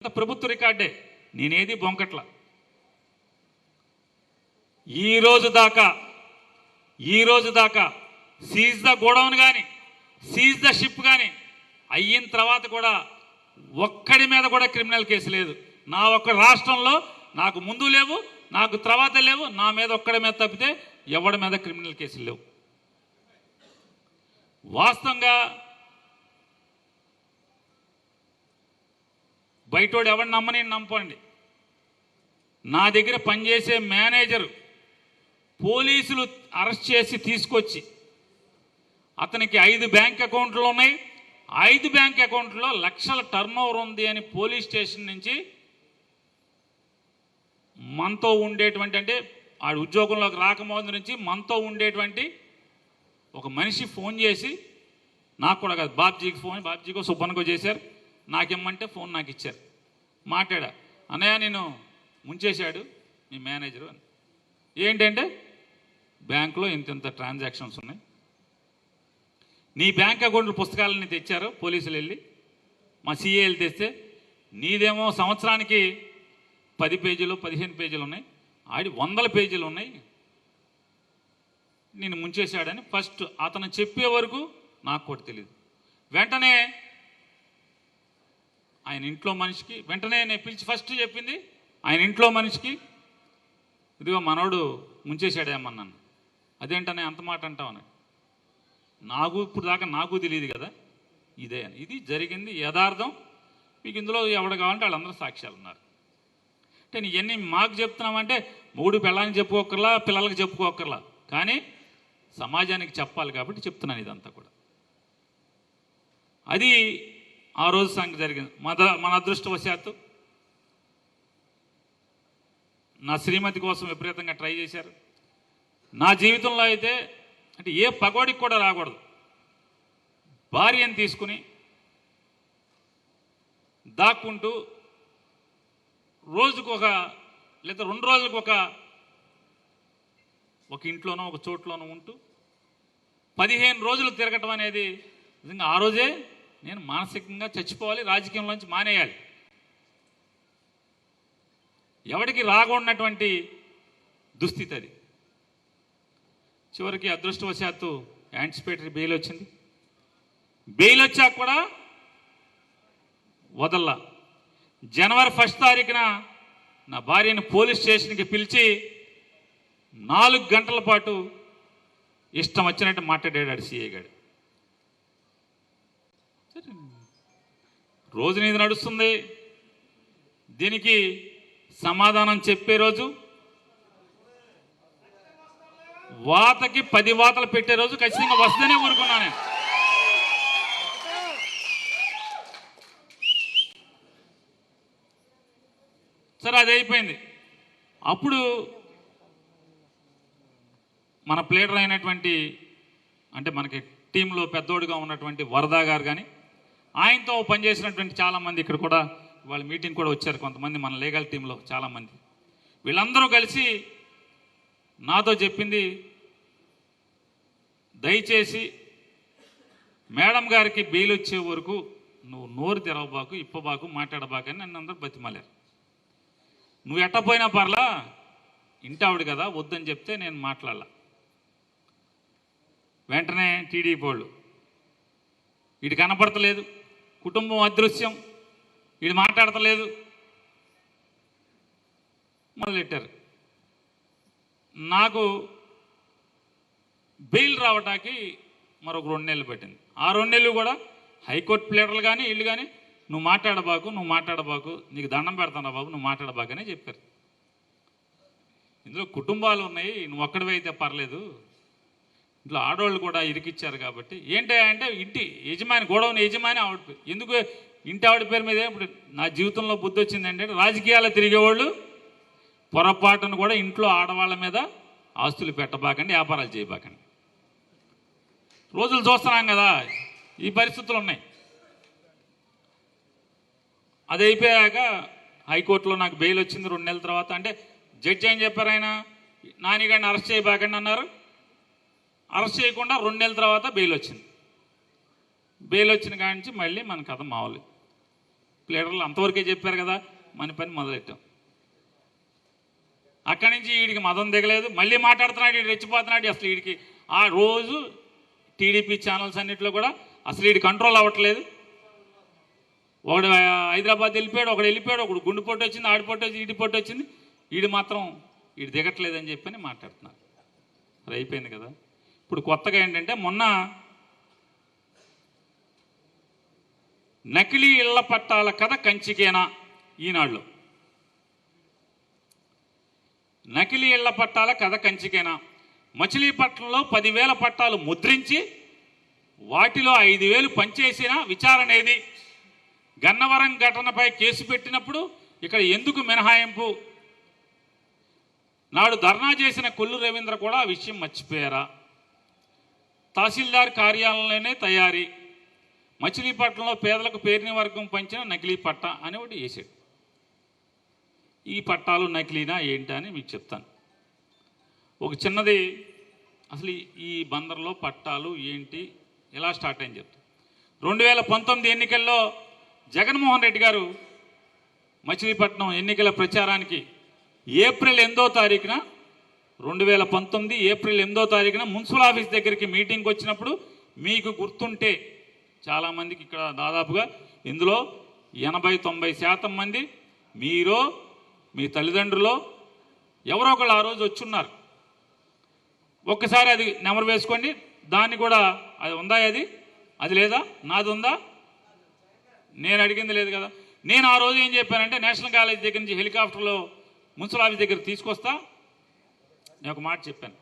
ప్రభుత్వ రికార్డే, నేనేది బొంకట్ల. ఈ రోజు దాకా సీజ్ ద గోడౌన్ కానీ సీజ్ ద షిప్ కానీ అయిన తర్వాత కూడా ఒక్కడి మీద కూడా క్రిమినల్ కేసు లేదు. నా ఒక్క రాష్ట్రంలో నాకు ముందు లేవు, నాకు తర్వాత లేవు, నా మీద ఒక్కడి మీద తప్పితే ఎవడి మీద క్రిమినల్ కేసులు లేవు. వాస్తవంగా బయటోడు ఎవరిని నమ్మని నమ్మండి. నా దగ్గర పనిచేసే మేనేజరు పోలీసులు అరెస్ట్ చేసి తీసుకొచ్చి అతనికి 5 బ్యాంక్ అకౌంట్లు ఉన్నాయి, 5 బ్యాంక్ అకౌంట్లో లక్షల టర్నోవర్ ఉంది అని పోలీస్ స్టేషన్ నుంచి మనతో ఉండేటువంటి, అంటే ఆ ఉద్యోగంలోకి రాకముందు నుంచి మనతో ఉండేటువంటి ఒక మనిషి ఫోన్ చేసి, నాకు కూడా కాదు బాబ్జీకి ఫోన్, బాబ్జీకో సుబ్బన్కో చేశారు, నాకేమంటే ఫోన్ నాకు ఇచ్చారు. మాట్లాడా, అన్నయ్య నేను ముంచేశాడు మీ మేనేజరు అని. ఏంటంటే బ్యాంకులో ఇంత ట్రాన్సాక్షన్స్ ఉన్నాయి, నీ బ్యాంక్ అకౌంట్ పుస్తకాలని తెచ్చారు పోలీసులు వెళ్ళి, మా సిఏలు తెస్తే నీదేమో సంవత్సరానికి 10 పేజీలు 15 పేజీలు ఉన్నాయి, ఆడి 100 పేజీలు ఉన్నాయి, నేను ముంచేశాడని ఫస్ట్ అతను చెప్పే వరకు నాకు కూడా తెలియదు. వెంటనే ఆయన ఇంట్లో మనిషికి, వెంటనే నేను పిలిచి ఫస్ట్ చెప్పింది ఆయన ఇంట్లో మనిషికి, ఇదిగో మనోడు ముంచేశాడేమన్నాను. అదేంటనే అంత మాట అంటావని, నాకు ఇప్పుడు దాకా నాకు తెలియదు కదా ఇదే అని. ఇది జరిగింది యథార్థం. మీకు ఇందులో ఎవడు కావాలంటే వాళ్ళందరూ సాక్ష్యాలు ఉన్నారు. అంటే ఇవన్నీ మాకు చెప్తున్నామంటే మూడు పిల్లలకి చెప్పుకోకర్లా, పిల్లలకి చెప్పుకోకర్లా, కానీ సమాజానికి చెప్పాలి కాబట్టి చెప్తున్నాను ఇదంతా కూడా. అది ఆ రోజు సంగతి జరిగింది. మన అదృష్టవశాత్తు నా శ్రీమతి కోసం విపరీతంగా ట్రై చేశారు. నా జీవితంలో అయితే అంటే ఏ పగోడికి కూడా రాకూడదు. భార్యను తీసుకుని దాక్కుంటూ రోజుకు లేదా 2 రోజులకు ఒక ఇంట్లోనో ఒక చోట్లోనో ఉంటూ 15 రోజులు తిరగటం అనేది నిజంగా ఆ రోజే నేను మానసికంగా చచ్చిపోవాలి, రాజకీయంలోంచి మానేయాలి. ఎవరికి రాకూడనటువంటి దుస్థితి అది. చివరికి అదృష్టవశాత్తు యాంటిసిపేటరీ బెయిల్ వచ్చింది. బెయిల్ వచ్చాక కూడా వదల్లా. జనవరి 1 తారీఖున నా భార్యను పోలీస్ స్టేషన్కి పిలిచి 4 గంటల పాటు ఇష్టం వచ్చినట్టు మాట్లాడాడు సిఐ గారు. రోజు నీది నడుస్తుంది, దీనికి సమాధానం చెప్పే రోజు, వాతకి 10 వాతలు పెట్టే రోజు ఖచ్చితంగా వస్తుందనే ఊరుకున్నాను నేను. సరే అది అయిపోయింది. అప్పుడు మన ప్లేడర్ అయినటువంటి, అంటే మనకి టీంలో పెద్దోడుగా ఉన్నటువంటి వరదా గారు కానీ, ఆయనతో పనిచేసినటువంటి చాలామంది ఇక్కడ కూడా వాళ్ళ మీటింగ్ కూడా వచ్చారు కొంతమంది, మన లీగల్ టీంలో చాలామంది. వీళ్ళందరూ కలిసి నాతో చెప్పింది, దయచేసి మేడం గారికి బెయిల్ వచ్చే వరకు నువ్వు నోరు తెరవబాకు, ఇప్పబాకు, మాట్లాడబాకని నన్ను అందరూ బతిమాలారు. నువ్వు ఎట్టపోయినా పర్లా, ఇంటావిడ కదా వద్దని చెప్తే నేను మాట్లాడాల. వెంటనే టీడీపీ వాళ్ళు, వీడు కనపడతలేదు, కుటుంబం అదృశ్యం, వీడు మాట్లాడతలేదు మొదలెట్టారు. నాకు బెయిల్ రావటానికి మరొక 2 నెలలు పెట్టింది. ఆ 2 నెలలు కూడా హైకోర్టు ప్లేడర్లు కానీ వీళ్ళు కానీ నువ్వు మాట్లాడబాకు, నీకు దండం పెడతాను బాబు, నువ్వు మాట్లాడబాకనే చెప్పారు. ఇందులో కుటుంబాలు ఉన్నాయి, నువ్వు ఒక్కడివైతే పర్లేదు, ఇంట్లో ఆడవాళ్ళు కూడా ఇరికిచ్చారు కాబట్టి. ఏంటంటే ఇంటి యజమాని, గోడౌన్ యజమాని ఆవిడ పేరు. ఎందుకు ఇంటి ఆవిడ పేరు మీద? ఇప్పుడు నా జీవితంలో బుద్ధి వచ్చిందంటే, రాజకీయాలు తిరిగేవాళ్ళు పొరపాటును కూడా ఇంట్లో ఆడవాళ్ళ మీద ఆస్తులు పెట్టబాకండి, వ్యాపారాలు చేయబాకండి. రోజులు చూస్తున్నాం కదా, ఈ పరిస్థితులు ఉన్నాయి. అది అయిపోయాక హైకోర్టులో నాకు బెయిల్ వచ్చింది 2 నెలల తర్వాత. అంటే జడ్జి ఏం చెప్పారు, ఆయన నానిగాడిని అరెస్ట్ చేయబాకండి అన్నారు. అరెస్ట్ చేయకుండా 2 నెలల తర్వాత బెయిల్ వచ్చింది. బెయిల్ వచ్చిన కాడి నుంచి మళ్ళీ మన కథ మామూలు. ప్లేడర్లు అంతవరకే చెప్పారు కదా, మన పని మొదలెట్టాం. అక్కడి నుంచి వీడికి మదం దిగలేదు, మళ్ళీ మాట్లాడుతున్నాడు, వీడు రెచ్చిపోతున్నాడు. అసలు వీడికి ఆ రోజు టీడీపీ ఛానల్స్ అన్నింటిలో కూడా అసలు వీడి కంట్రోల్ అవ్వట్లేదు. ఒకడు హైదరాబాద్ వెళ్ళిపోయాడు, ఒకడు వెళ్ళిపోయాడు, ఒకడు గుండు పొట్టు వచ్చింది, ఆడి పొట్టు వచ్చింది, ఈడి పొట్టు వచ్చింది, వీడు మాత్రం వీడు దిగట్లేదని చెప్పని మాట్లాడుతున్నారు. అది అయిపోయింది కదా. ఇప్పుడు కొత్తగా ఏంటంటే మొన్న నకిలీ ఇళ్ల పట్టాల కథ కంచికేనా ఈనాడులో. నకిలీ ఇళ్ల పట్టాల కథ కంచికేనా. మచిలీపట్నంలో 10,000 పట్టాలు ముద్రించి వాటిలో 5,000 పనిచేసిన విచారణ ఏది? గన్నవరం ఘటనపై కేసు పెట్టినప్పుడు ఇక్కడ ఎందుకు మినహాయింపు? నాడు ధర్నా చేసిన కొల్లు రవీంద్ర కూడా ఆ విషయం మర్చిపోయారా? తహసీల్దార్ కార్యాలయంలోనే తయారీ, మచిలీపట్నంలో పేదలకు పేరుని వర్గం పంచిన నకిలీ పట్టా అని ఒకటి వేసాడు. ఈ పట్టాలు నకిలీనా ఏంటి అని మీకు చెప్తాను. ఒక చిన్నది, అసలు ఈ బందర్లో పట్టాలు ఏంటి ఎలా స్టార్ట్ అయింది చెప్తాను. 2019 ఎన్నికల్లో జగన్మోహన్ రెడ్డి గారు మచిలీపట్నం ఎన్నికల ప్రచారానికి ఏప్రిల్ 8వ తారీఖున 2019 ఏప్రిల్ 8వ తారీఖున మున్సిపల్ ఆఫీస్ దగ్గరికి మీటింగ్కి వచ్చినప్పుడు మీకు గుర్తుంటే చాలామందికి ఇక్కడ దాదాపుగా ఇందులో 80-90% మంది మీరో మీ తల్లిదండ్రులో ఎవరో ఒకళ్ళు ఆ రోజు వచ్చున్నారు. ఒక్కసారి అది నెంబర్ వేసుకోండి. దాన్ని కూడా అది ఉందా, అది లేదా, నాది ఉందా? నేను అడిగింది లేదు కదా. నేను ఆ రోజు ఏం చెప్పానంటే నేషనల్ కాలేజ్ దగ్గర నుంచి హెలికాప్టర్లో మున్సిపల్ ఆఫీస్ దగ్గర తీసుకొస్తా. నేను ఒక మాట చెప్పాను.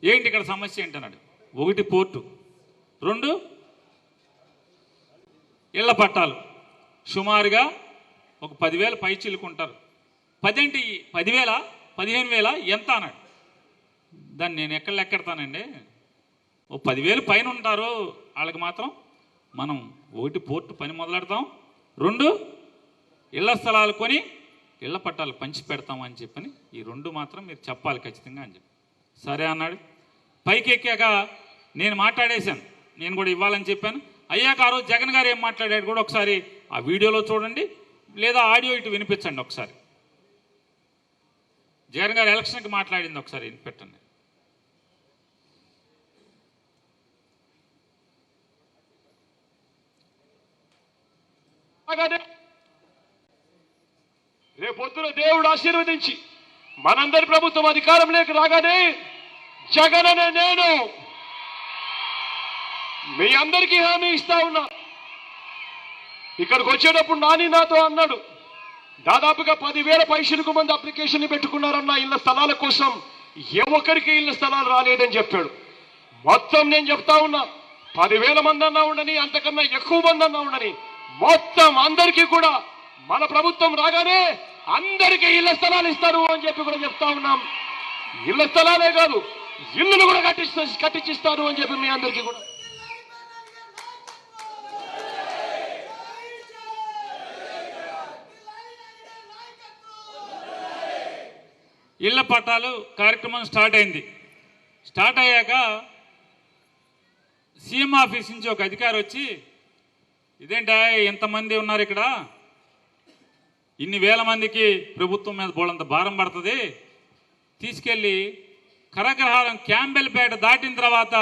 ఏంటి ఇక్కడ సమస్య ఏంటన్నాడు. 1 పోర్టు, 2 ఇళ్ల పట్టాలు, సుమారుగా ఒక 10,000 పై చిలుకుంటారు. 10 ఏంటి, 10,000 15,000 ఎంత అన్నాడు. దాన్ని నేను ఎక్కడ లెక్కెడతానండి. ఓ 10,000 పైన ఉంటారు వాళ్ళకి మాత్రం మనం 1 పోర్టు పని మొదలెడతాం, 2 ఇళ్ల స్థలాలు కొని ఇళ్ల పట్టాలు పంచి పెడతామని చెప్పని ఈ 2 మాత్రం మీరు చెప్పాలి ఖచ్చితంగా అని చెప్పి సరే అన్నాడు. పైకి ఎక్కాక నేను మాట్లాడేశాను, నేను కూడా ఇవ్వాలని చెప్పాను. అయ్యాక ఆ రోజు జగన్ గారు ఏం మాట్లాడాడు కూడా ఒకసారి ఆ వీడియోలో చూడండి, లేదా ఆడియో ఇటు వినిపించండి ఒకసారి. జగన్ గారు ఎలక్షన్కి మాట్లాడింది ఒకసారి వినిపెట్టండి. రేపొద్దున దేవుడు ఆశీర్వదించి మనందరి ప్రభుత్వం అధికారంలోకి రాగానే జగన్ అనే నేను మీ అందరికీ హామీ ఇస్తా ఉన్నా. ఇక్కడికి వచ్చేటప్పుడు నాని నాతో అన్నాడు, దాదాపుగా 10,000 పైసలకు మంది అప్లికేషన్లు పెట్టుకున్నారన్న ఇళ్ల స్థలాల కోసం, ఏ ఒక్కరికి ఇళ్ల స్థలాలు రాలేదని చెప్పాడు. మొత్తం నేను చెప్తా ఉన్నా, 10,000 మంది అన్నా ఉండని, అంతకన్నా ఎక్కువ మంది అన్నా ఉండని, మొత్తం అందరికీ కూడా మన ప్రభుత్వం రాగానే అందరికీ ఇళ్ల స్థలాలు ఇస్తారు అని చెప్పి కూడా చెప్తా ఉన్నాం. ఇళ్ల స్థలాలే కాదు, ఇల్లులు కూడా కట్టించిస్తారు అని చెప్పి మీ అందరికీ కూడా. ఇళ్ల పట్టాలు కార్యక్రమం స్టార్ట్ అయింది. స్టార్ట్ అయ్యాక సీఎం ఆఫీస్ నుంచి ఒక అధికారి వచ్చి, ఇదేంటా ఇంతమంది ఉన్నారు ఇక్కడ, ఇన్ని వేల మందికి ప్రభుత్వం మీద బోళంత భారం పడుతుంది, తీసుకెళ్ళి కరగ్రహారం క్యాంబెల్పేట దాటిన తర్వాత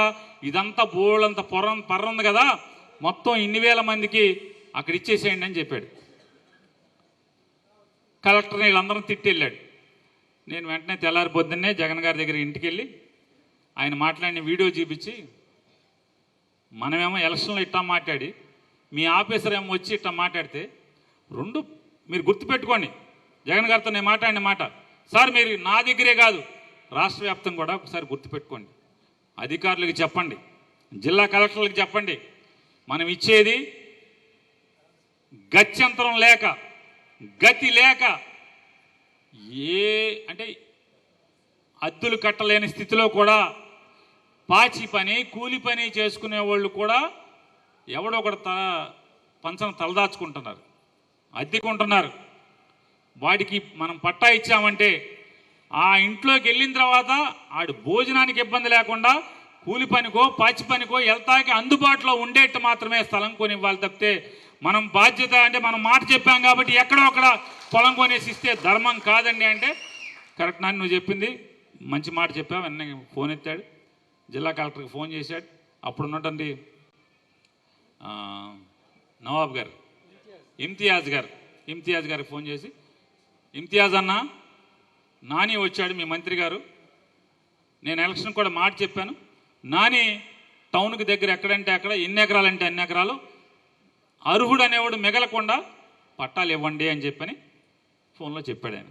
ఇదంతా బోళంత పర్ర ఉంది కదా, మొత్తం ఇన్ని వేల మందికి అక్కడ ఇచ్చేసేయండి అని చెప్పాడు. కలెక్టర్ని వీళ్ళందరం తిట్టి వెళ్ళాడు. నేను వెంటనే తెల్లారి పొద్దున్నే జగన్ గారి దగ్గర ఇంటికి వెళ్ళి ఆయన మాట్లాడిన వీడియో చూపించి, మనమేమో ఎలక్షన్లో ఇట్టా మాట్లాడి మీ ఆఫీసర్ ఏమో వచ్చి ఇట్టా మాట్లాడితే, 2 మీరు గుర్తుపెట్టుకోండి. జగన్ గారితో నేను మాట్లాడిన మాట, సార్ మీరు నా దగ్గరే కాదు రాష్ట్ర వ్యాప్తంగా కూడా ఒకసారి గుర్తుపెట్టుకోండి. అధికారులకు చెప్పండి, జిల్లా కలెక్టర్లకు చెప్పండి, మనం ఇచ్చేది గత్యంతరం లేక, గతి లేక, అంటే అద్దులు కట్టలేని స్థితిలో కూడా పాచి పని కూలి పని చేసుకునే వాళ్ళు కూడా ఎవడో ఒకటి పంచన తలదాచుకుంటున్నారు, అద్దెకుంటున్నారు. వాడికి మనం పట్టా ఇచ్చామంటే ఆ ఇంట్లోకి వెళ్ళిన తర్వాత ఆడు భోజనానికి ఇబ్బంది లేకుండా కూలి పనికో పాచి పనికో వెళ్తాకి అందుబాటులో ఉండేట్టు మాత్రమే స్థలం కొని ఇవ్వాలి తప్పితే మనం బాధ్యత అంటే మనం మాట చెప్పాం కాబట్టి ఎక్కడో అక్కడ పొలం కొనేసి ఇస్తే ధర్మం కాదండి అంటే కరెక్ట్ నాని నువ్వు చెప్పింది మంచి మాట చెప్పావు. వెన్న ఫోన్ ఎత్తాడు, జిల్లా కలెక్టర్కి ఫోన్ చేశాడు. అప్పుడు ఉన్నటువంటి నవాబ్ గారు ఇమ్తియాజ్ గారికి ఫోన్ చేసి, ఇమ్తియాజ్ అన్న నాని వచ్చాడు మీ మంత్రి గారు, నేను ఎలక్షన్ కూడా మాట చెప్పాను, నాని టౌన్కి దగ్గర ఎక్కడంటే అక్కడ ఎన్ని ఎకరాలంటే అన్ని ఎకరాలు అర్హుడు అనేవాడు మిగలకుండా పట్టాలు ఇవ్వండి అని చెప్పని ఫోన్లో చెప్పాడు ఆయన.